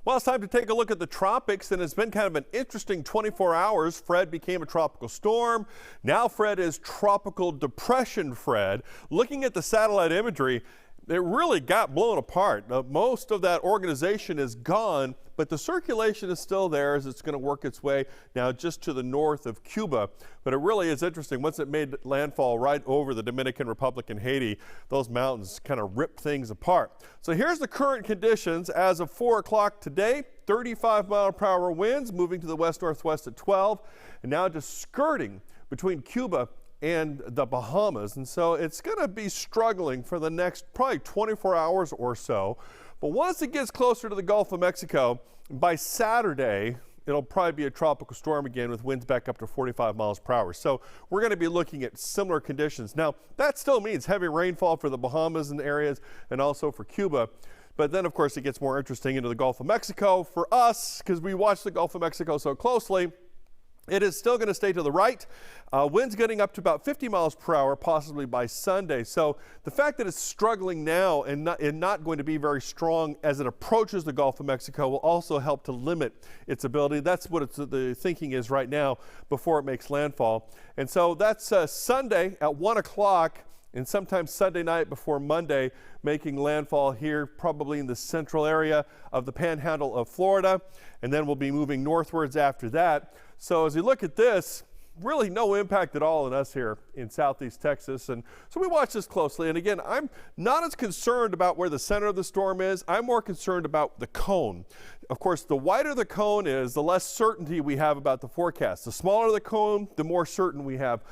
Well, it's time to take a look at the tropics, and it's been kind of an interesting 24 hours. Fred became a tropical storm. Now Fred is tropical depression Fred. Looking at the satellite imagery, it really got blown apart. Most of that organization is gone, but the circulation is still there as it's going to work its way now just to the north of Cuba. But it really is interesting. Once it made landfall right over the Dominican Republic and Haiti, those mountains kind of ripped things apart. So here's the current conditions as of 4 o'clock today. 35-mile-per-hour winds moving to the west-northwest at 12, and now just skirting between Cuba and the Bahamas. And so it's going to be struggling for the next probably 24 hours or so. But once it gets closer to the Gulf of Mexico, by Saturday, it'll probably be a tropical storm again with winds back up to 45 miles per hour. So we're going to be looking at similar conditions. Now, that still means heavy rainfall for the Bahamas and areas and also for Cuba. But then, of course, it gets more interesting into the Gulf of Mexico. For us, because we watch the Gulf of Mexico so closely, it is still going to stay to the right. Winds getting up to about 50 miles per hour, possibly by Sunday. So the fact that it's struggling now and not going to be very strong as it approaches the Gulf of Mexico will also help to limit its ability. That's what the thinking is right now before it makes landfall. And so that's Sunday at 1 o'clock. And sometime Sunday night before Monday, making landfall here probably in the central area of the panhandle of Florida, and then we'll be moving northwards after that. So as you look at this, really no impact at all on us here in southeast Texas. And so we watch this closely. And again, I'm not as concerned about where the center of the storm is. I'm more concerned about the cone. Of course, the wider the cone is, the less certainty we have about the forecast. The smaller the cone, the more certain we have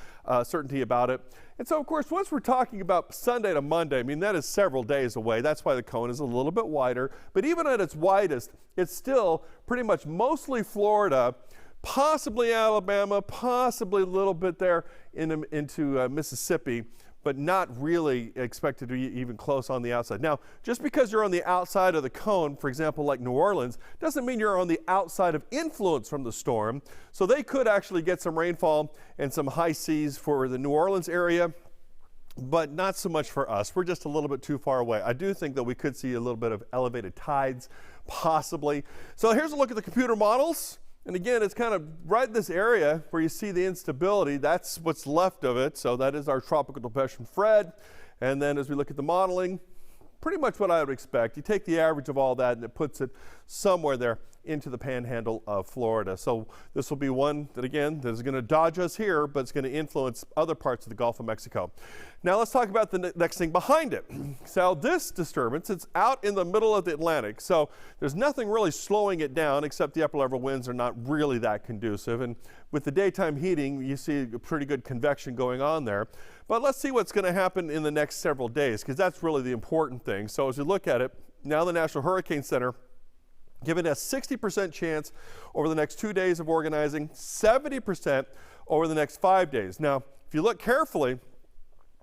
certainty about it. And so, of course, once we're talking about Sunday to Monday, I mean, that is several days away. That's why the cone is a little bit wider. But even at its widest, it's still pretty much mostly Florida, possibly Alabama, possibly a little bit there into Mississippi, but not really expected to be even close on the outside. Now, just because you're on the outside of the cone, for example, like New Orleans, doesn't mean you're on the outside of influence from the storm. So they could actually get some rainfall and some high seas for the New Orleans area, but not so much for us. We're just a little bit too far away. I do think that we could see a little bit of elevated tides, possibly. So here's a look at the computer models. And again, it's kind of right in this area where you see the instability. That's what's left of it. So that is our tropical depression Fred. And then as we look at the modeling, pretty much what I would expect. You take the average of all that and it puts it somewhere there into the panhandle of Florida. So this will be one that, again, that is going to dodge us here, but it's going to influence other parts of the Gulf of Mexico. Now let's talk about the next thing behind it. So this disturbance, it's out in the middle of the Atlantic. So there's nothing really slowing it down except the upper level winds are not really that conducive. And with the daytime heating, you see a pretty good convection going on there. But let's see what's going to happen in the next several days, because that's really the important thing. So as we look at it, now the National Hurricane Center giving us 60% chance over the next 2 days of organizing, 70% over the next 5 days. Now, if you look carefully,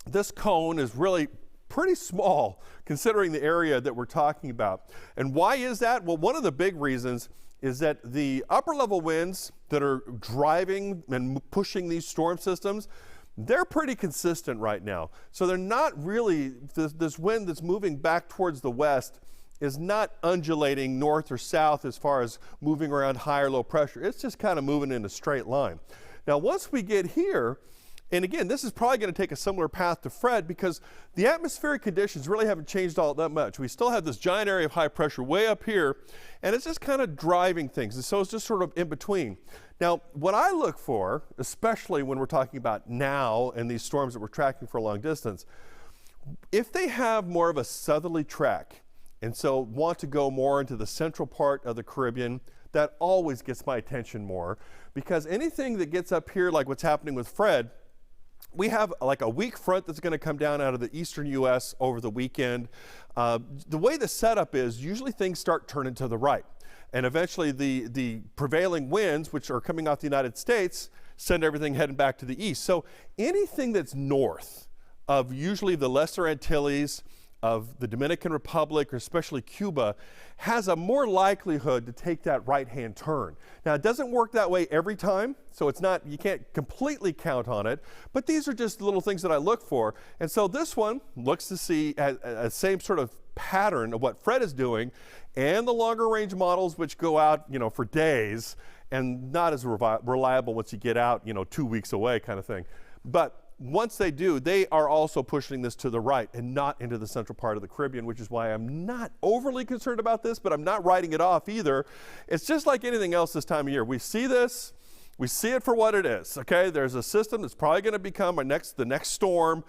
this cone is really pretty small considering the area that we're talking about. And why is that? Well, one of the big reasons is that the upper level winds that are driving and pushing these storm systems, they're pretty consistent right now. So they're not really, this wind that's moving back towards the west is not undulating north or south as far as moving around high or low pressure. It's just kind of moving in a straight line. Now, once we get here, and again, this is probably going to take a similar path to Fred because the atmospheric conditions really haven't changed all that much. We still have this giant area of high pressure way up here, and it's just kind of driving things. And so it's just sort of in between. Now, what I look for, especially when we're talking about now and these storms that we're tracking for a long distance, if they have more of a southerly track, and so want to go more into the central part of the Caribbean, that always gets my attention more, because anything that gets up here like what's happening with Fred, we have like a weak front that's going to come down out of the eastern U.S. over the weekend. The way the setup is, usually things start turning to the right, and eventually the prevailing winds, which are coming off the United States, send everything heading back to the east. So anything that's north of usually the Lesser Antilles, of the Dominican Republic, or especially Cuba, has a more likelihood to take that right-hand turn. Now, it doesn't work that way every time, so it's not, you can't completely count on it, but these are just little things that I look for. And so this one looks to see a same sort of pattern of what Fred is doing, and the longer range models which go out, for days and not as reliable once you get out, 2 weeks away kind of thing. But once they do, they are also pushing this to the right and not into the central part of the Caribbean, which is why I'm not overly concerned about this, but I'm not writing it off either. It's just like anything else this time of year. We see this, we see it for what it is, okay? There's a system that's probably going to become the next storm,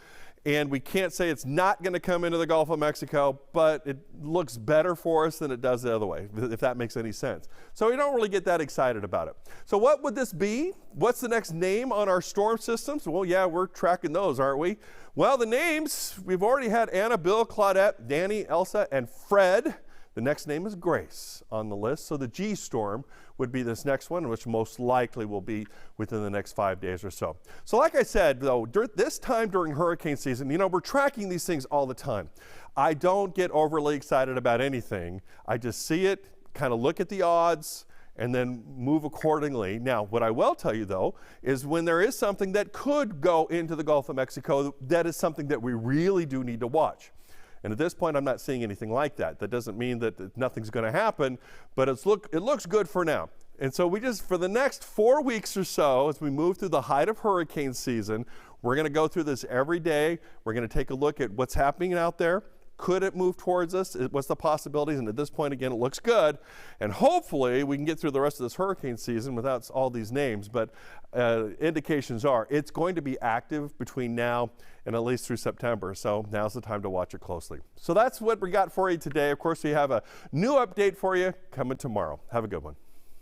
and we can't say it's not going to come into the Gulf of Mexico, but it looks better for us than it does the other way, if that makes any sense. So we don't really get that excited about it. So what would this be? What's the next name on our storm systems? Well, yeah, we're tracking those, aren't we? Well, the names, we've already had Anna, Bill, Claudette, Danny, Elsa, and Fred. The next name is Grace on the list. So the G storm would be this next one, which most likely will be within the next 5 days or so. So like I said, though, this time during hurricane season, we're tracking these things all the time. I don't get overly excited about anything. I just see it, kind of look at the odds, and then move accordingly. Now, what I will tell you, though, is when there is something that could go into the Gulf of Mexico, that is something that we really do need to watch. And at this point, I'm not seeing anything like that. That doesn't mean that nothing's going to happen, but it looks good for now. And so for the next 4 weeks or so, as we move through the height of hurricane season, we're going to go through this every day. We're going to take a look at what's happening out there. Could it move towards us? What's the possibilities? And at this point, again, it looks good. And hopefully, we can get through the rest of this hurricane season without all these names. But indications are it's going to be active between now and at least through September. So now's the time to watch it closely. So that's what we got for you today. Of course, we have a new update for you coming tomorrow. Have a good one.